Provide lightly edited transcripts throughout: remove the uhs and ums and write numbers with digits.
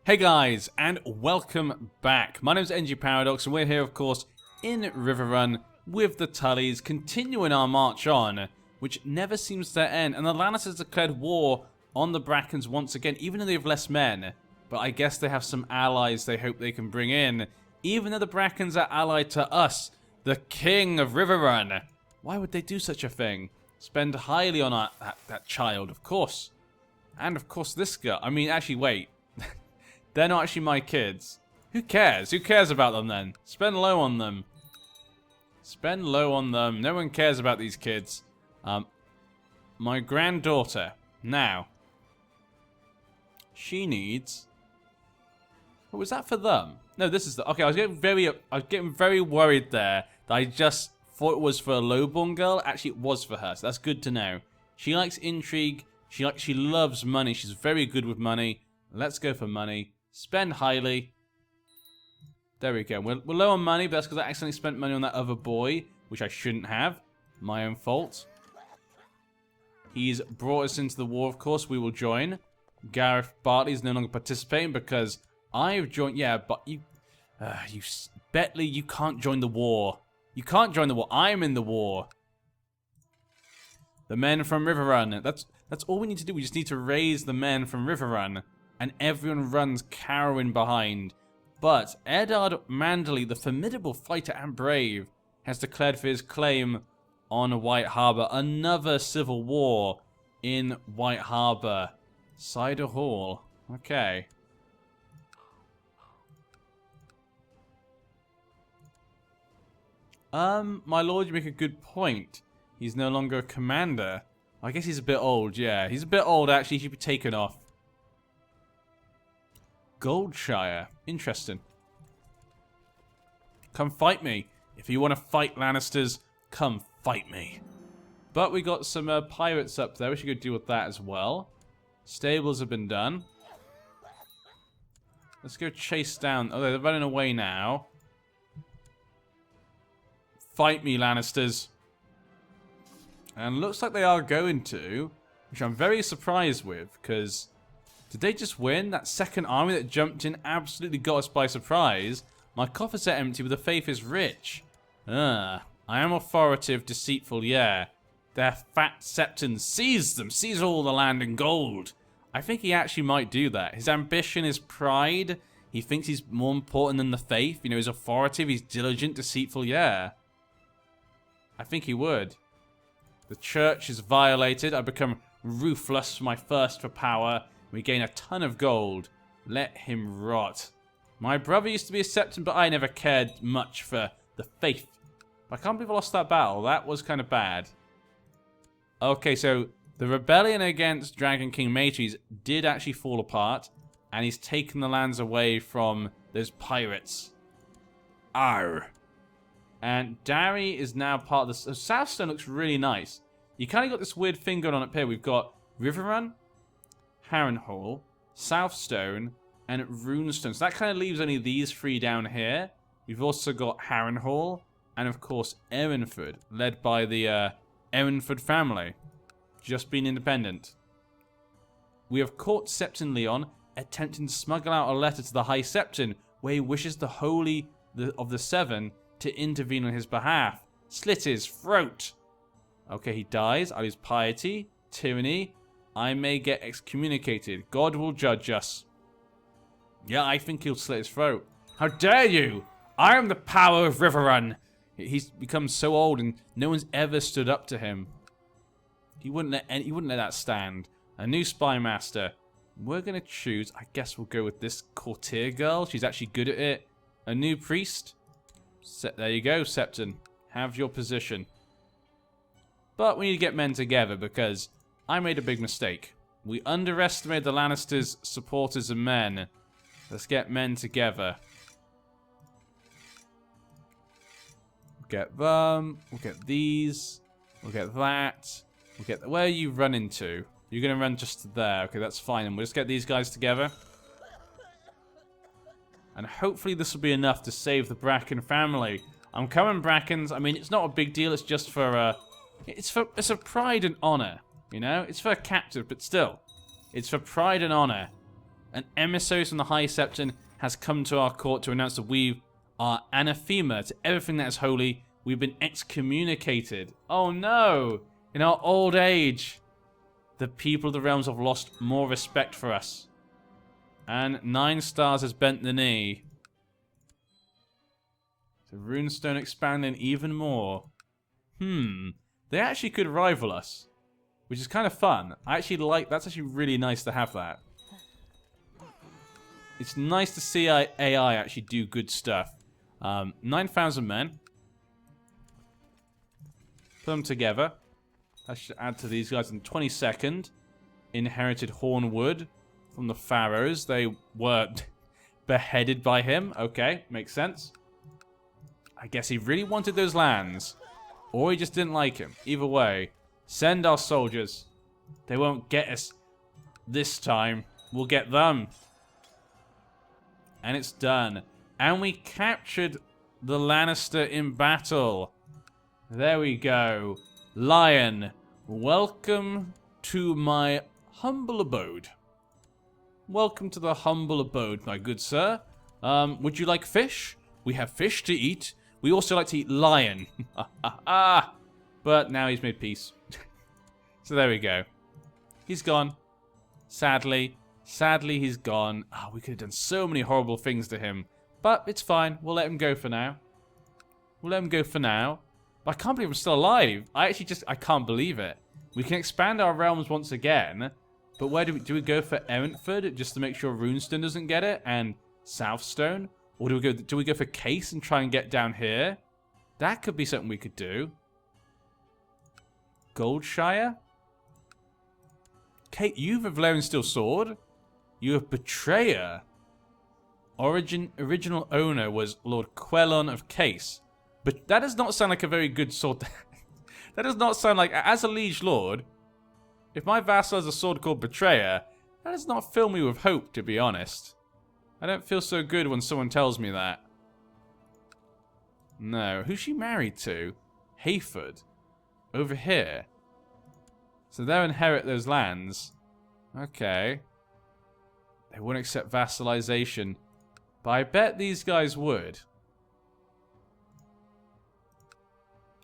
Hey guys, and welcome back. My name is NG Paradox, and we're here, of course, in Riverrun with the Tullys, continuing our march on, which never seems to end. And the Lannisters declared war on the Brackens once again, even though they have less men. But I guess they have some allies they hope they can bring in, even though the Brackens are allied to us, the King of Riverrun. Why would they do such a thing? Spend highly on that child, of course. And of course this girl. I mean, actually, wait. They're not actually my kids. Who cares? Who cares about them then? Spend low on them. Spend low on them. No one cares about these kids. My granddaughter. Now. She needs... What was that for them? No, this is the... Okay, I was getting very worried there that I just thought it was for a lowborn girl. Actually, it was for her, so that's good to know. She likes intrigue. She loves money. She's very good with money. Let's go for money. Spend highly. There we go. We're low on money, but that's because I accidentally spent money on that other boy, which I shouldn't have. My own fault. He's brought us into the war, of course. We will join. Gareth Bartley's no longer participating because I've joined... Yeah, but you... Betley, you can't join the war. You can't join the war. I'm in the war. The men from Riverrun. That's all we need to do. We just need to raise the men from Riverrun. And everyone runs cowering behind. But Eddard Manderley, the formidable fighter and brave, has declared for his claim on White Harbour. Another civil war in White Harbour. Cider Hall. Okay. My lord, you make a good point. He's no longer a commander. I guess he's a bit old, yeah. He's a bit old, actually. He should be taken off. Goldshire. Interesting. Come fight me. If you want to fight Lannisters, come fight me. But we got some pirates up there. We should go deal with that as well. Stables have been done. Let's go chase down... Oh, they're running away now. Fight me, Lannisters. And looks like they are going to, which I'm very surprised with, because... Did they just win? That second army that jumped in absolutely got us by surprise. My coffers are empty, but the faith is rich. I am authoritative, deceitful, yeah. Their fat Septon seized them, seize all the land and gold. I think he actually might do that. His ambition is pride. He thinks he's more important than the faith. You know, he's authoritative, he's diligent, deceitful, yeah. I think he would. The church is violated. I become ruthless, my thirst for power. We gain a ton of gold. Let him rot. My brother used to be a Septon, but I never cared much for the faith. I can't believe I lost that battle. That was kind of bad. Okay, so the rebellion against Dragon King Matres did actually fall apart, and he's taken the lands away from those pirates. Arr. And Darry is now part of the... So Southstone looks really nice. You kind of got this weird thing going on up here. We've got Riverrun, Harrenhal, Southstone, and Runestone. So that kind of leaves only these three down here. We've also got Harrenhal, and of course Erinford, led by the Erinford family. Just being independent. We have caught Septon Leon attempting to smuggle out a letter to the High Septon, where he wishes the Holy of the Seven to intervene on his behalf. Slit his throat. Okay, he dies. I lose piety, tyranny. I may get excommunicated. God will judge us. Yeah, I think he'll slit his throat. How dare you! I am the power of Riverrun. He's become so old and no one's ever stood up to him. He wouldn't let that stand. A new spy master. We're gonna choose. I guess we'll go with this courtier girl. She's actually good at it. A new priest. There you go, Septon. Have your position. But we need to get men together because I made a big mistake. We underestimated the Lannisters' supporters and men. Let's get men together. We'll get them. We'll get these. We'll get that. We'll get... Where are you running to? You're going to run just to there. Okay, that's fine. And we'll just get these guys together. And hopefully this will be enough to save the Bracken family. I'm coming, Brackens. I mean, it's not a big deal. It's just for... It's a pride and honor. You know? It's for a captive, but still. It's for pride and honor. An emissary from the High Septon has come to our court to announce that we are anathema to everything that is holy. We've been excommunicated. Oh no! In our old age, the people of the realms have lost more respect for us. And 9 stars has bent the knee. So Runestone expanding even more. They actually could rival us, which is kind of fun. I actually like, that's actually really nice to have that. It's nice to see AI actually do good stuff. 9,000 men. Put them together. I should add to these guys in 22nd. Inherited Hornwood from the Pharaohs. They were beheaded by him. Okay, makes sense. I guess he really wanted those lands. Or he just didn't like him. Either way, send our soldiers. They won't get us this time. We'll get them. And it's done. And we captured the Lannister in battle. There we go. Lion, welcome to my humble abode. Welcome to the humble abode, my good sir. Would you like fish? We have fish to eat. We also like to eat lion. But now he's made peace. So there we go. He's gone. Sadly. Sadly, he's gone. Oh, we could have done so many horrible things to him. But it's fine. We'll let him go for now. We'll let him go for now. But I can't believe I'm still alive. I can't believe it. We can expand our realms once again. But where do we go for Erentford just to make sure Runestone doesn't get it? And Southstone? Or do we go for Case and try and get down here? That could be something we could do. Goldshire? Kate, you have Valerian Steel Sword. You have Betrayer. Original owner was Lord Quellon of Case. But that does not sound like a very good sword. That does not sound like, as a liege lord, if my vassal has a sword called Betrayer, that does not fill me with hope, to be honest. I don't feel so good when someone tells me that. No. Who's she married to? Hayford. Over here. So they'll inherit those lands. Okay. They won't accept vassalization. But I bet these guys would.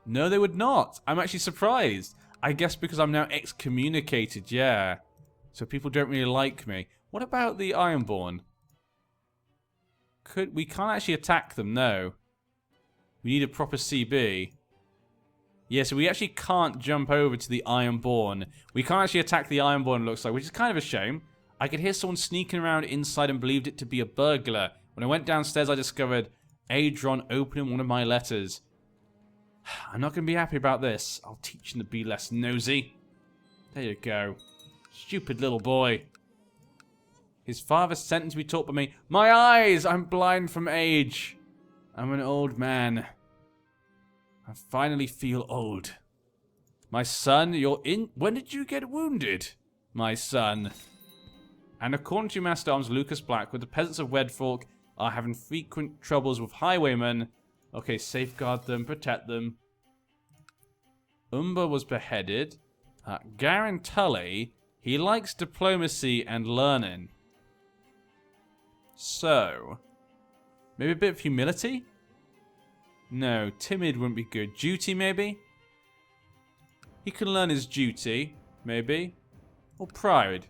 No, they would not. I'm actually surprised. I guess because I'm now excommunicated, yeah. So people don't really like me. What about the Ironborn? We can't actually attack them, no. We need a proper CB. Yeah, so we actually can't jump over to the Ironborn. We can't actually attack the Ironborn, it looks like, which is kind of a shame. I could hear someone sneaking around inside and believed it to be a burglar. When I went downstairs, I discovered Adron opening one of my letters. I'm not going to be happy about this. I'll teach him to be less nosy. There you go. Stupid little boy. His father sent him to be taught by me. My eyes! I'm blind from age. I'm an old man. I finally feel old. My son, you're in... When did you get wounded? My son. And according to Master Arms Lucas Blackwood, the peasants of Wedfork are having frequent troubles with highwaymen. Okay, safeguard them, protect them. Umber was beheaded. Garen Tully, he likes diplomacy and learning. So, maybe a bit of humility? No, timid wouldn't be good. Duty, maybe? He can learn his duty, maybe. Or pride.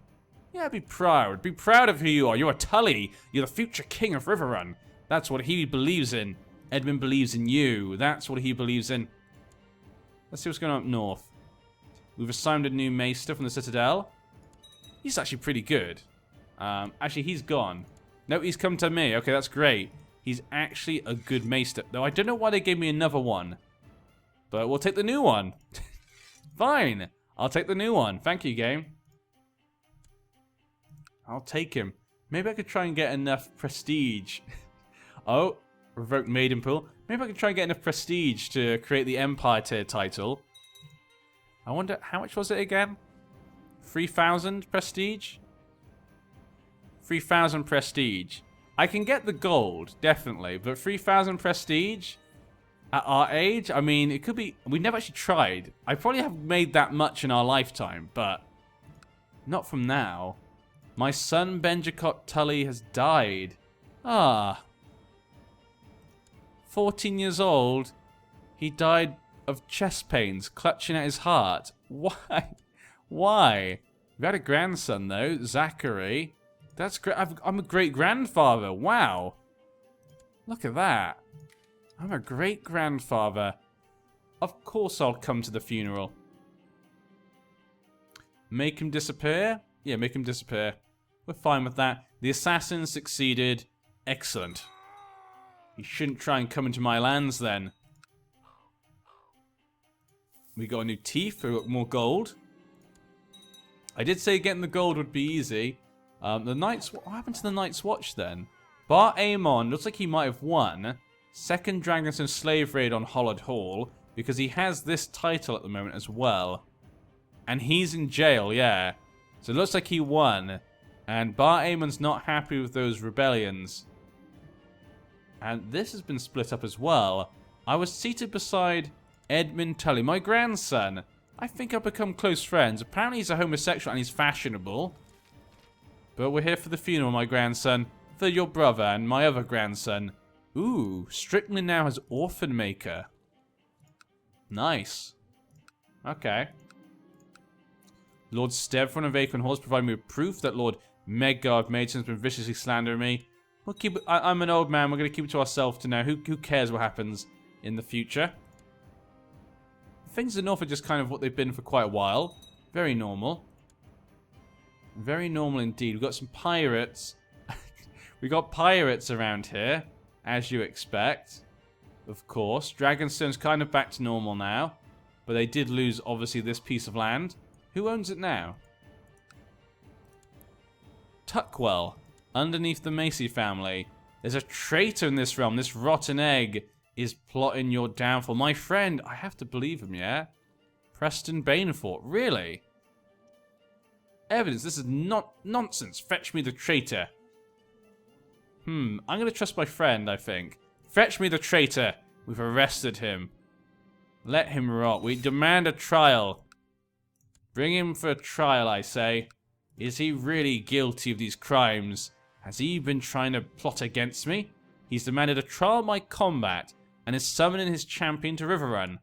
Yeah, be proud. Be proud of who you are. You're a Tully. You're the future king of Riverrun. That's what he believes in. Edmund believes in you. That's what he believes in. Let's see what's going on up north. We've assigned a new maester from the Citadel. He's actually pretty good. Actually, he's gone. No, he's come to me. Okay, that's great. He's actually a good maester. Though I don't know why they gave me another one. But we'll take the new one. Fine. I'll take the new one. Thank you, game. I'll take him. Maybe I could try and get enough prestige. Oh, revoked maiden pool. Maybe I could try and get enough prestige to create the Empire tier title. I wonder, how much was it again? 3,000 prestige? 3,000 prestige. I can get the gold, definitely, but 3,000 prestige at our age? I mean, it could be... We never actually tried. I probably have made that much in our lifetime, but not from now. My son Benjicott Tully has died. Ah. 14 years old. He died of chest pains, clutching at his heart. Why? Why? We had a grandson, though, Zachary. That's great. I'm a great-grandfather. Wow. Look at that. I'm a great-grandfather. Of course I'll come to the funeral. Make him disappear? Yeah, make him disappear. We're fine with that. The assassin succeeded. Excellent. He shouldn't try and come into my lands then. We got a new teeth. We got more gold. I did say getting the gold would be easy. The Night's... What happened to the Night's Watch then? Bar Amon looks like he might have won. Second Dragonstone Slave Raid on Hollowed Hall. Because he has this title at the moment as well. And he's in jail, yeah. So it looks like he won. And Bar Amon's not happy with those rebellions. And this has been split up as well. I was seated beside Edmund Tully, my grandson. I think I've become close friends. Apparently he's a homosexual and he's fashionable. But we're here for the funeral, my grandson. For your brother and my other grandson. Ooh, Strickland now has Orphan Maker. Nice. Okay. Lord Stevron of Acorn Halls provided me with proof that Lord Medgar of Maidstone has been viciously slandering me. We'll keep it, I'm an old man. We're going to keep it to ourselves to now. Who cares what happens in the future? Things in North are just kind of what they've been for quite a while. Very normal. Very normal indeed. We've got some pirates. We got pirates around here, as you expect. Of course. Dragonstone's kind of back to normal now. But they did lose, obviously, this piece of land. Who owns it now? Tuckwell. Underneath the Macy family. There's a traitor in this realm. This rotten egg is plotting your downfall. My friend, I have to believe him, yeah? Preston Banefort. Really? Evidence. This is not nonsense. Fetch me the traitor. I'm going to trust my friend, I think. Fetch me the traitor. We've arrested him. Let him rot. We demand a trial. Bring him for a trial, I say. Is he really guilty of these crimes? Has he been trying to plot against me? He's demanded a trial by combat and is summoning his champion to Riverrun.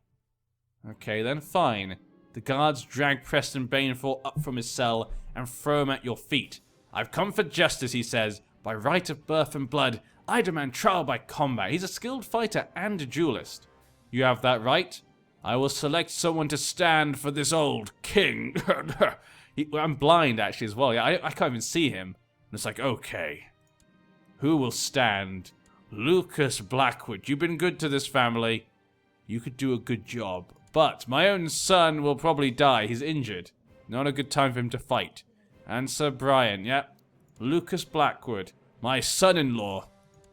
Okay, then fine. The guards drag Preston Banefort up from his cell and throw him at your feet. I've come for justice, he says. By right of birth and blood, I demand trial by combat. He's a skilled fighter and a duelist. You have that right. I will select someone to stand for this old king. I'm blind, actually, as well. Yeah, I can't even see him. And it's like, okay. Who will stand? Lucas Blackwood. You've been good to this family. You could do a good job. But my own son will probably die. He's injured. Not a good time for him to fight. And Sir Brian, yep. Lucas Blackwood. My son-in-law.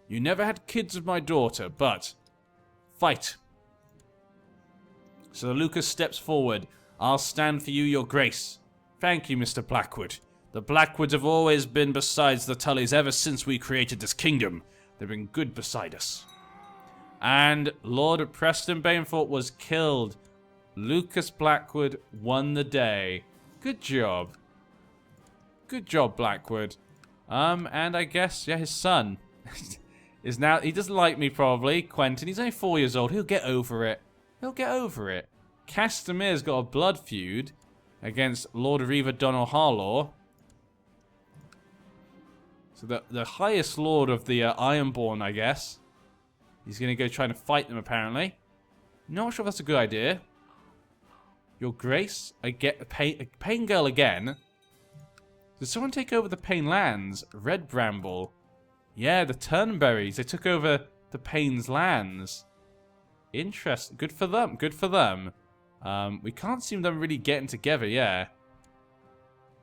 You never had kids with my daughter, but... Fight. So Lucas steps forward. I'll stand for you, your grace. Thank you, Mr. Blackwood. The Blackwoods have always been beside the Tullys ever since we created this kingdom. They've been good beside us. And Lord Preston Banefort was killed. Lucas Blackwood won the day. Good job. Good job, Blackwood. And I guess, yeah, his son is now... He doesn't like me, probably. Quentin, he's only 4 years old. He'll get over it. He'll get over it. Castamir's got a blood feud against Lord Reva Donald Harlaw. So the highest lord of the Ironborn, I guess. He's going to go trying to fight them, apparently. Not sure if that's a good idea. Your Grace, I get a Pain Girl again. Did someone take over the Pain lands? Red Bramble. Yeah, the Turnberries. They took over the Pain's lands. Interesting. Good for them. Good for them. We can't seem them really getting together, yeah.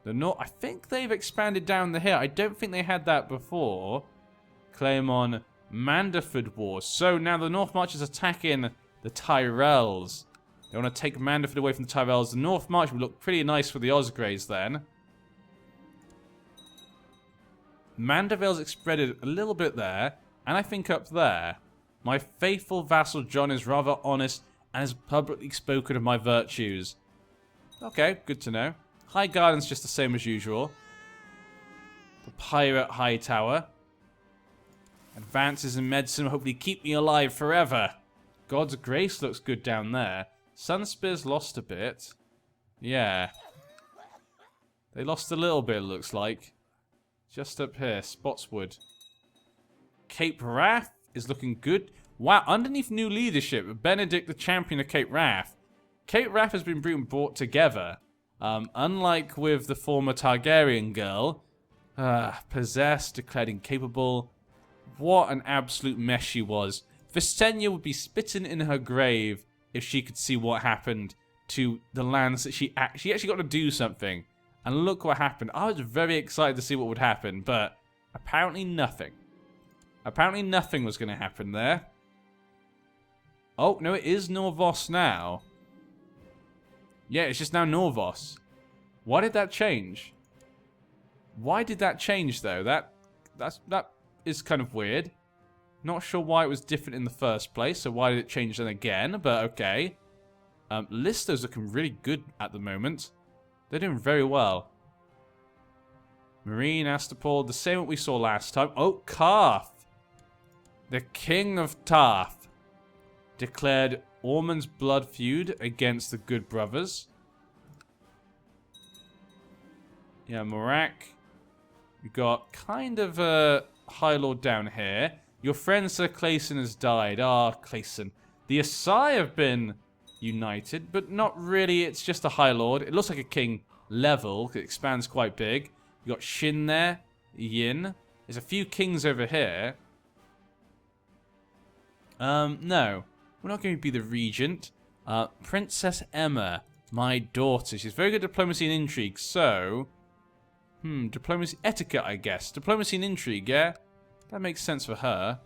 I think they've expanded down the hill. I don't think they had that before. Claim on Manderford Wars. So now the North March is attacking the Tyrells. They want to take Manderford away from the Tyrells. The North March would look pretty nice for the Osgreys then. Mandervale's expanded a little bit there. And I think up there. My faithful vassal John is rather honest and has publicly spoken of my virtues. Okay, good to know. High Garden's just the same as usual. The pirate high tower. Advances in medicine will hopefully keep me alive forever. God's Grace looks good down there. Sunspear's lost a bit. Yeah. They lost a little bit, it looks like. Just up here, Spotswood. Cape Wrath is looking good. Wow, underneath new leadership, Benedict the champion of Cape Wrath. Cape Wrath has been brought together. Unlike with the former Targaryen girl. Possessed, declared incapable. What an absolute mess she was. Visenya would be spitting in her grave if she could see what happened to the lands that she actually got to do something. And look what happened. I was very excited to see what would happen, but apparently nothing. Apparently nothing was going to happen there. Oh, no, it is Norvos now. Yeah, it's just now Norvos. Why did that change? Why did that change, though? That is kind of weird. Not sure why it was different in the first place, so why did it change then again? But okay. Lister's looking really good at the moment. They're doing very well. Marine, Astapor, the same what we saw last time. Oh, Karth. The King of Tarth declared Ormond's blood feud against the Good Brothers. Yeah, Morak. We got kind of a High Lord down here. Your friend Sir Clayson has died. Ah, Clayson. The Asai have been united, but not really. It's just a High Lord. It looks like a king level. It expands quite big. You got Shin there. Yin. There's a few kings over here. No. We're not going to be the regent. Princess Emma, my daughter. She's very good at diplomacy and intrigue, so... diplomacy... etiquette, I guess. Diplomacy and intrigue, yeah? That makes sense for her.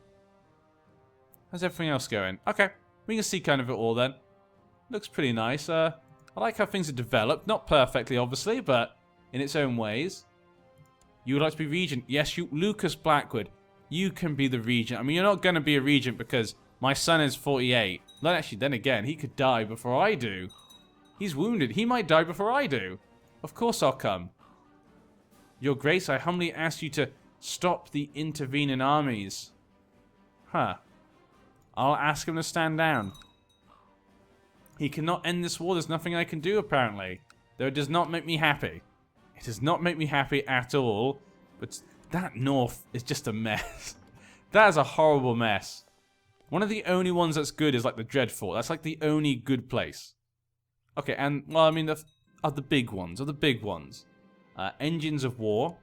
How's everything else going? Okay. We can see kind of it all then. Looks pretty nice. I like how things are developed. Not perfectly, obviously, but in its own ways. You would like to be regent? Yes, you... Lucas Blackwood. You can be the regent. I mean, you're not going to be a regent because my son is 48. Actually, then again, he could die before I do. He's wounded. He might die before I do. Of course I'll come. Your Grace, I humbly ask you to stop the intervening armies. Huh. I'll ask him to stand down. He cannot end this war. There's nothing I can do, apparently. Though it does not make me happy. It does not make me happy at all. But that north is just a mess. That is a horrible mess. One of the only ones that's good is like the Dreadfort. That's like the only good place. Okay, and, well, I mean, of the big ones. Engines of War.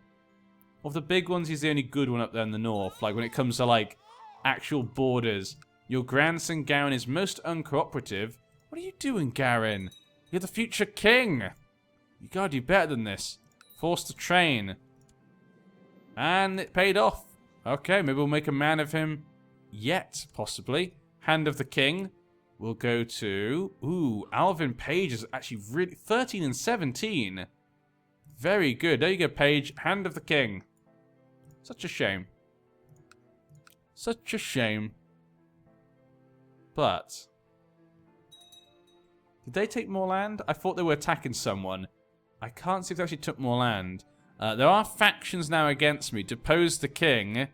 Of the big ones, he's the only good one up there in the north. Like, when it comes to, like, actual borders. Your grandson, Garen, is most uncooperative. What are you doing, Garen? You're the future king. You gotta do better than this. Forced to train. And it paid off. Okay, maybe we'll make a man of him yet, possibly. Hand of the King. We'll go to... Ooh, Alvin Page is actually really... 13 and 17. Very good. There you go, Page. Hand of the King. Such a shame. Such a shame. But... Did they take more land? I thought they were attacking someone. I can't see if they actually took more land. There are factions now against me. Depose the king.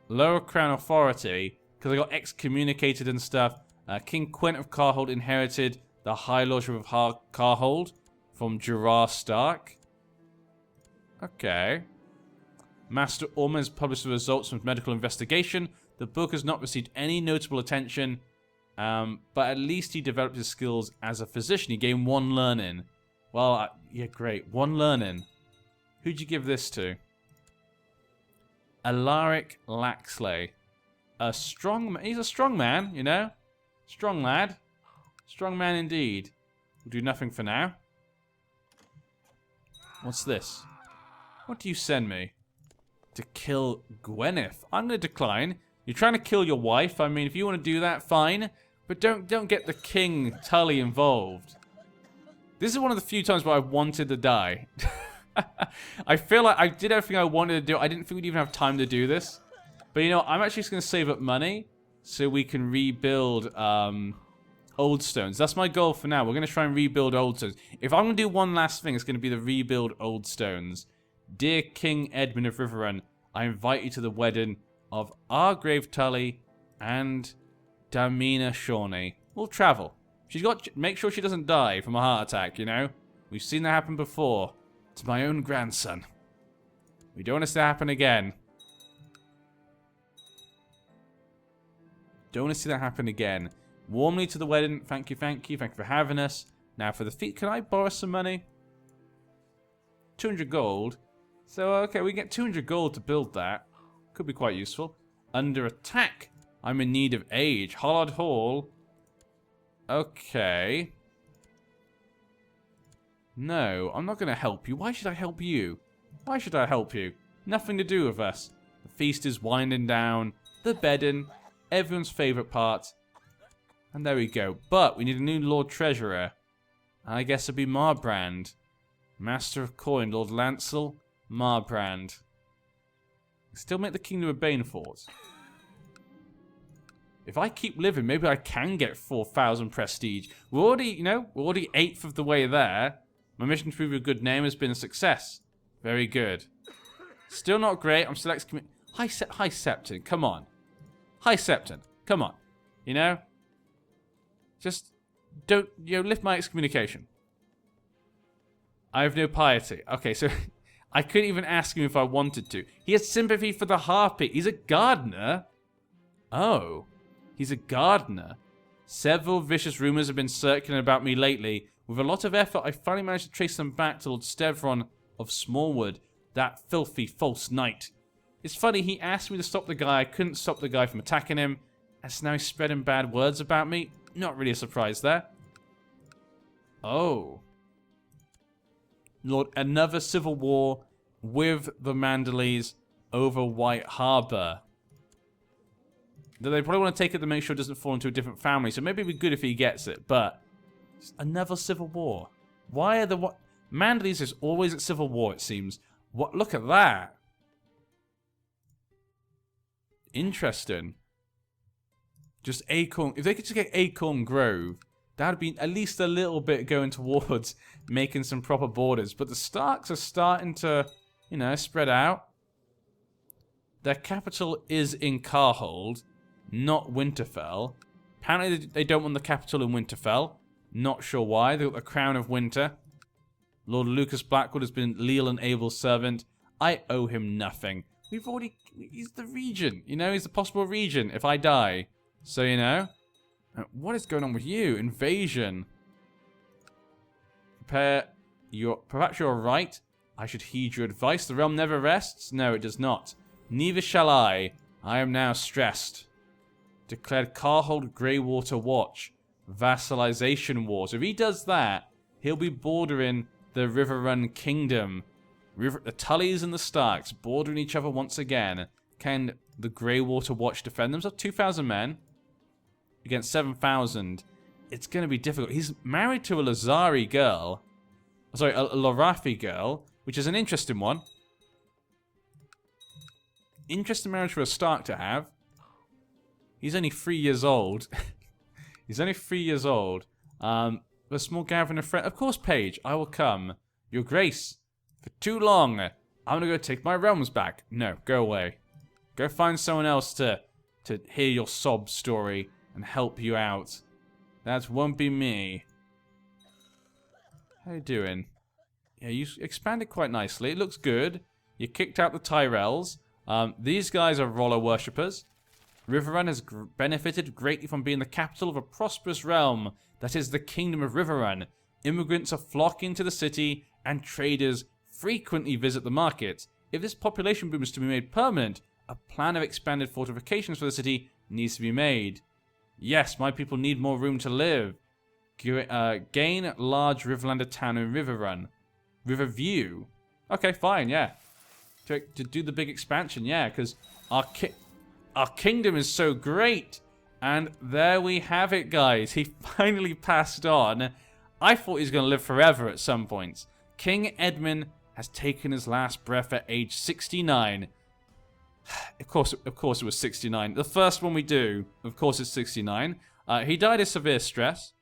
Lower crown authority. Because I got excommunicated and stuff. King Quent of Carhold inherited the High Lordship of Carhold from Gerard Stark. Okay. Master Ormond has published the results from his medical investigation. The book has not received any notable attention. But at least he developed his skills as a physician. He gained 1 learning. Well, yeah, great. 1 learning. Who'd you give this to? Alaric Laxley. He's a strong man, you know? Strong lad. Strong man indeed. We'll do nothing for now. What's this? What do you send me? To kill Gwyneth. I'm going to decline. You're trying to kill your wife. I mean, if you want to do that, fine. But don't get the King Tully involved. This is one of the few times where I wanted to die. I feel like I did everything I wanted to do. I didn't think we'd even have time to do this. But you know, I'm actually just going to save up money so we can rebuild Old Stones. That's my goal for now. We're going to try and rebuild Old Stones. If I'm going to do one last thing, it's going to be the rebuild Old Stones. Dear King Edmund of Riverrun, I invite you to the wedding of Argrave Tully and Damina Shawnee. We'll travel. She's got make sure she doesn't die from a heart attack, you know? We've seen that happen before. To my own grandson. We don't want this to happen again. Don't want to see that happen again. Warmly to the wedding. Thank you, thank you. Thank you for having us. Now for the feet, can I borrow some money? 200 gold. So, okay, we get 200 gold to build that. Could be quite useful. Under attack. I'm in need of aid. Hollard Hall. Okay. No, I'm not going to help you. Why should I help you? Why should I help you? Nothing to do with us. The feast is winding down. The bedding. Everyone's favourite part. And there we go. But we need a new Lord Treasurer. I guess it'd be Marbrand. Master of Coin, Lord Lancel. Marbrand. Still make the Kingdom of Banefort. If I keep living, maybe I can get 4,000 prestige. We're already, you know, we're already 8th of the way there. My mission to prove a good name has been a success. Very good. Still not great. I'm still excommunicated. Hi, Septon. Come on. Hi, Septon. Come on. You know? Just don't, you know, lift my excommunication. I have no piety. Okay, so I couldn't even ask him if I wanted to. He has sympathy for the harpy. He's a gardener. Oh. He's a gardener. Several vicious rumors have been circulating about me lately. With a lot of effort, I finally managed to trace them back to Lord Stevron of Smallwood, that filthy false knight. It's funny, he asked me to stop the guy. I couldn't stop the guy from attacking him. And so now he's spreading bad words about me. Not really a surprise there. Oh. Lord, another civil war with the Mandaleys over White Harbour. They probably want to take it to make sure it doesn't fall into a different family. So maybe it'd be good if he gets it. But another civil war. Why are the Mandaleys is always at civil war, it seems. What? Look at that. Interesting. Just Acorn. If they could just get Acorn Grove, that would be at least a little bit going towards making some proper borders. But the Starks are starting to, you know, spread out. Their capital is in Carhold, not Winterfell. Apparently they don't want the capital in Winterfell. Not sure why. They've got the Crown of Winter. Lord Lucas Blackwood has been leal and able servant. I owe him nothing. We've already... He's the regent. You know, he's the possible regent if I die. So, you know. What is going on with you? Invasion. Prepare your... Perhaps you're right. I should heed your advice. The realm never rests. No, it does not. Neither shall I. I am now stressed. Declared Carhold Greywater Watch. Vassalization wars. If he does that, he'll be bordering the Riverrun Kingdom. The Tullys and the Starks bordering each other once again. Can the Greywater Watch defend themselves? 2,000 men against 7,000. It's going to be difficult. He's married to a Lazari girl. Sorry, a Lorathi girl, which is an interesting one. Interesting marriage for a Stark to have. He's only 3 years old. He's only 3 years old. A small gathering of friends. Of course, Paige, I will come. Your Grace, for too long. I'm going to go take my realms back. No, go away. Go find someone else to hear your sob story and help you out. That won't be me. How you doing? Yeah, you expanded quite nicely. It looks good. You kicked out the Tyrells. These guys are Rollo worshippers. Riverrun has benefited greatly from being the capital of a prosperous realm that is the Kingdom of Riverrun. Immigrants are flocking to the city, and traders frequently visit the market. If this population boom is to be made permanent, a plan of expanded fortifications for the city needs to be made. Yes, my people need more room to live. Gain large Riverlander town in Riverrun. Riverview. Okay, fine, yeah. To do the big expansion, yeah, because our kingdom is so great. And there we have it, guys. He finally passed on. I thought he was going to live forever at some point. King Edmund has taken his last breath at age 69. Of course it was 69. The first one we do, of course, is 69. He died of severe stress.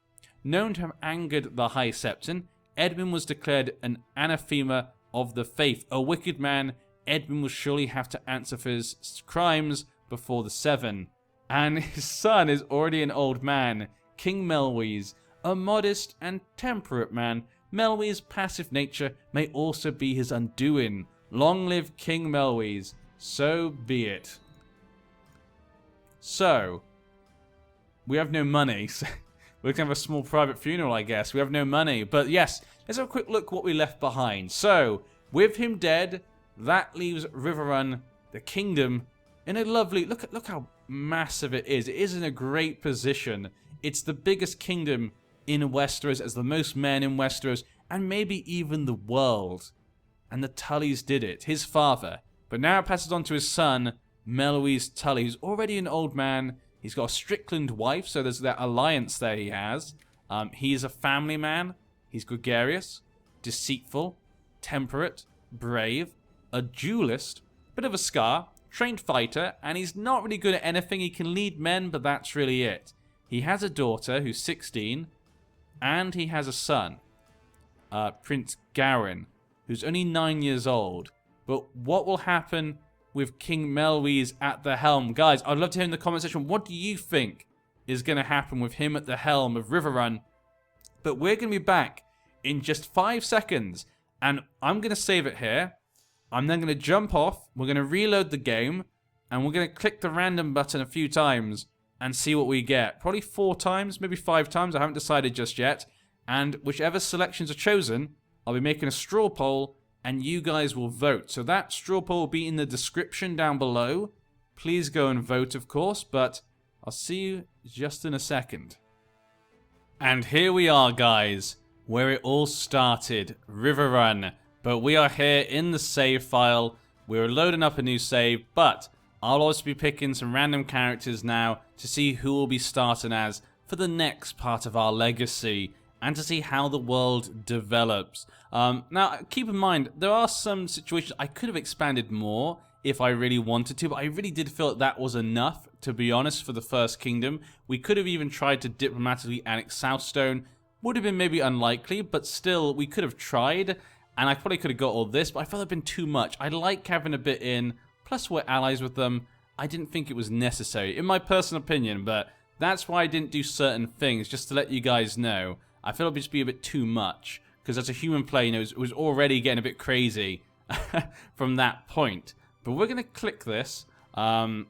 Known to have angered the High Septon, Edmund was declared an anathema of the faith. A wicked man, Edmund will surely have to answer for his crimes before the Seven. And his son is already an old man, King Melwys, a modest and temperate man. Melwys' passive nature may also be his undoing. Long live King Melwys. So be it. So, we have no money. So we're going to have a small private funeral, I guess. We have no money. But yes, let's have a quick look what we left behind. So, with him dead, that leaves Riverrun, the kingdom, in a lovely... Look how massive it is. It is in a great position. It's the biggest kingdom in Westeros, as the most men in Westeros, and maybe even the world. And the Tullys did it. His father. But now it passes on to his son, Melwys Tully, who's already an old man. He's got a Strickland wife, so there's that alliance there he has. He's a family man. He's gregarious, deceitful, temperate, brave, a duelist, bit of a scar, trained fighter, and he's not really good at anything. He can lead men, but that's really it. He has a daughter who's 16, and he has a son, Prince Garin, who's only 9 years old. But what will happen with King Melwys at the helm? Guys, I'd love to hear in the comment section, what do you think is going to happen with him at the helm of Riverrun? But we're going to be back in just 5 seconds, and I'm going to save it here. I'm then going to jump off, we're going to reload the game, and we're going to click the random button a few times and see what we get. Probably 4 times, maybe 5 times, I haven't decided just yet. And whichever selections are chosen, I'll be making a straw poll, and you guys will vote. So that straw poll will be in the description down below. Please go and vote, of course, but I'll see you just in a second. And here we are, guys, where it all started, Riverrun. But we are here in the save file. We're loading up a new save, but I'll also be picking some random characters now to see who will be starting as for the next part of our legacy, and to see how the world develops. Now, keep in mind, there are some situations I could have expanded more if I really wanted to, but I really did feel that was enough, to be honest, for the First Kingdom. We could have even tried to diplomatically annex Southstone. Would have been maybe unlikely, but still, we could have tried, and I probably could have got all this, but I felt it had been too much. I like having a bit in, plus we're allies with them. I didn't think it was necessary, in my personal opinion, but that's why I didn't do certain things, just to let you guys know. I feel it would just be a bit too much, because as a human player, you know, it was already getting a bit crazy from that point. But we're going to click this. We're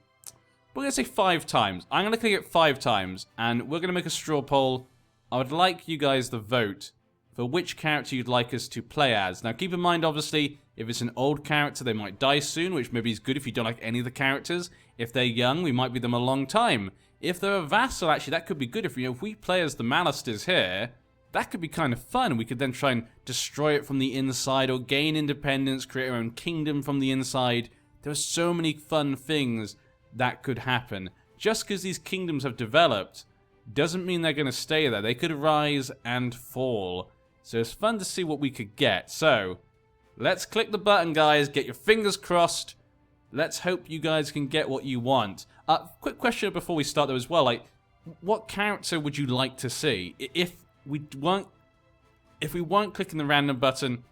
going to say 5 times. I'm going to click it 5 times, and we're going to make a straw poll. I would like you guys to vote for which character you'd like us to play as. Now, keep in mind, obviously, if it's an old character, they might die soon, which maybe is good if you don't like any of the characters. If they're young, we might be them a long time. If they're a vassal, actually, that could be good. If we play as the Malasters here, that could be kind of fun. We could then try and destroy it from the inside, or gain independence, create our own kingdom from the inside. There are so many fun things that could happen. Just because these kingdoms have developed doesn't mean they're going to stay there. They could rise and fall. So it's fun to see what we could get. So let's click the button, guys. Get your fingers crossed. Let's hope you guys can get what you want. Quick question before we start though as well. Like, what character would you like to see? If we weren't clicking the random button,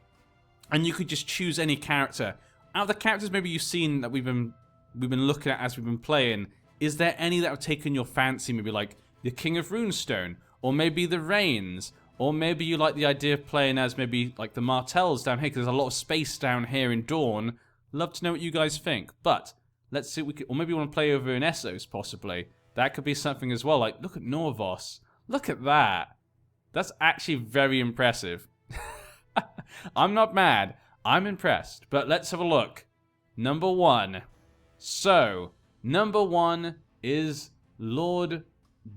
and you could just choose any character out of the characters maybe you've seen that we've been looking at as we've been playing, is there any that have taken your fancy? Maybe like the King of Runestone, or maybe the Rains, or maybe you like the idea of playing as maybe like the Martells down here, because there's a lot of space down here in Dawn. Love to know what you guys think. But let's see what we could, or maybe you want to play over in Essos possibly. That could be something as well. Like, look at Norvos. Look at that. That's actually very impressive. I'm not mad. I'm impressed. But let's have a look. Number 1. So, number 1 is Lord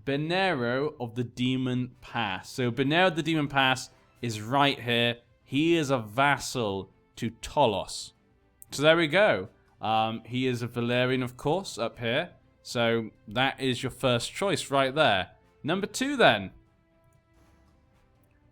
Benero of the Demon Pass. So, Benero of the Demon Pass is right here. He is a vassal to Tolos. So, there we go. He is a Valyrian, of course, up here. So, that is your first choice right there. Number 2, then.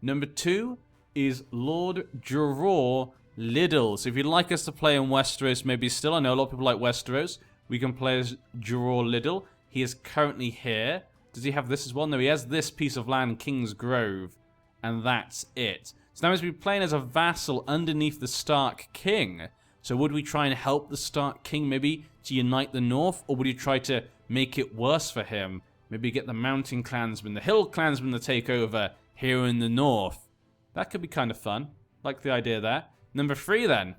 Number 2 is Lord Joror Liddell. So if you'd like us to play in Westeros, maybe still, I know a lot of people like Westeros, we can play as Joror Liddell. He is currently here. Does he have this as well? No, he has this piece of land, King's Grove, and that's it. So now we're playing as a vassal underneath the Stark King. So would we try and help the Stark King maybe to unite the North? Or would you try to make it worse for him? Maybe get the Mountain Clansmen, the Hill Clansmen to take over here in the North. That could be kind of fun. Like the idea there. Number 3 then.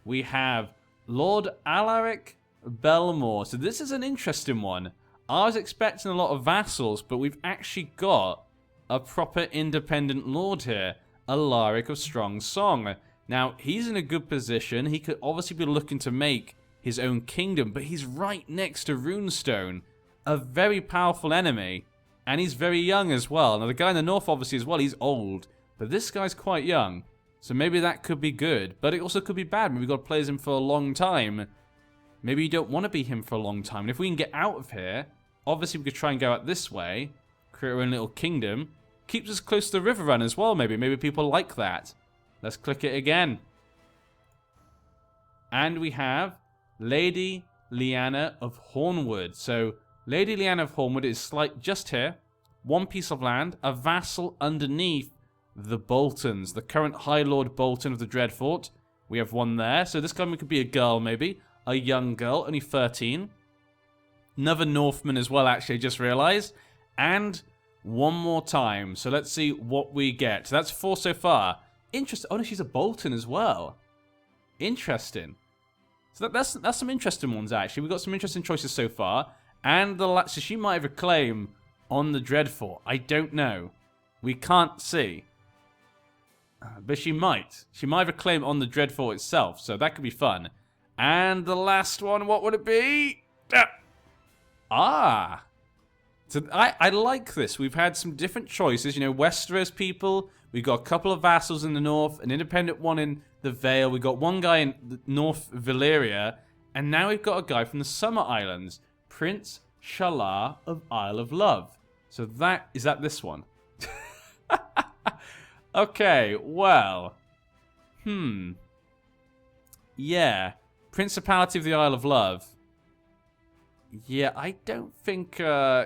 We have Lord Alaric Belmore. So this is an interesting one. I was expecting a lot of vassals, but we've actually got a proper independent lord here. Alaric of Strong Song. Now, he's in a good position. He could obviously be looking to make his own kingdom, but he's right next to Runestone, a very powerful enemy, and he's very young as well. Now, the guy in the north, obviously, as well, he's old, but this guy's quite young, so maybe that could be good, but it also could be bad. Maybe we've got to play as him for a long time. Maybe you don't want to be him for a long time, and if we can get out of here, obviously we could try and go out this way, create our own little kingdom, keeps us close to the river run as well, maybe. Maybe people like that. Let's click it again. And we have Lady Lyanna of Hornwood. So, Lady Lyanna of Hornwood is just here. One piece of land, a vassal underneath the Boltons. The current High Lord Bolton of the Dreadfort. We have one there. So this guy could be a girl, maybe. A young girl, only 13. Another Northman as well, actually, I just realized. And one more time. So let's see what we get. So that's 4 so far. Interesting. Oh, no, she's a Bolton as well. Interesting. So that's some interesting ones, actually. We've got some interesting choices so far. And so she might have a claim on the Dreadfort. I don't know. We can't see. But she might. She might have a claim on the Dreadfort itself. So that could be fun. And the last one, what would it be? Ah. So I like this. We've had some different choices. You know, Westeros people. We've got a couple of vassals in the north. An independent one in the Vale. We've got one guy in the North Valyria. And now we've got a guy from the Summer Islands. Prince Shalar of Isle of Love. So is that this one? Okay, well. Yeah. Principality of the Isle of Love. Yeah, I don't think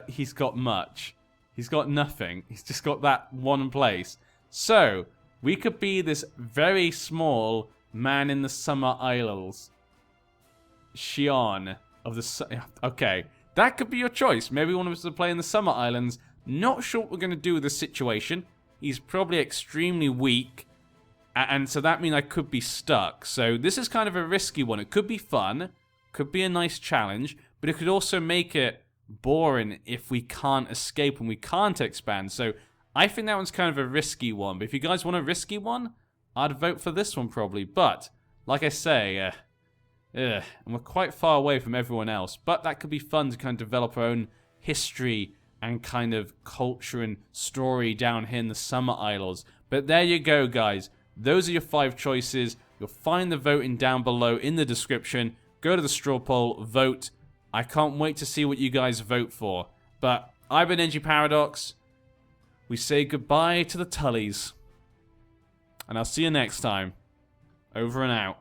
he's got much. He's got nothing. He's just got that one place. So, we could be this very small man in the Summer Isles. Shion of the... Okay, that could be your choice. Maybe one of us to play in the Summer Islands. Not sure what we're going to do with this situation. He's probably extremely weak. And so that means I could be stuck. So this is kind of a risky one. It could be fun. Could be a nice challenge. But it could also make it boring if we can't escape and we can't expand. So I think that one's kind of a risky one. But if you guys want a risky one, I'd vote for this one probably. But, like I say, and we're quite far away from everyone else. But that could be fun to kind of develop our own history and kind of culture and story down here in the Summer Isles. But there you go, guys. Those are your 5 choices. You'll find the voting down below in the description. Go to the straw poll, vote. I can't wait to see what you guys vote for. But I've been NG Paradox. We say goodbye to the Tullys. And I'll see you next time. Over and out.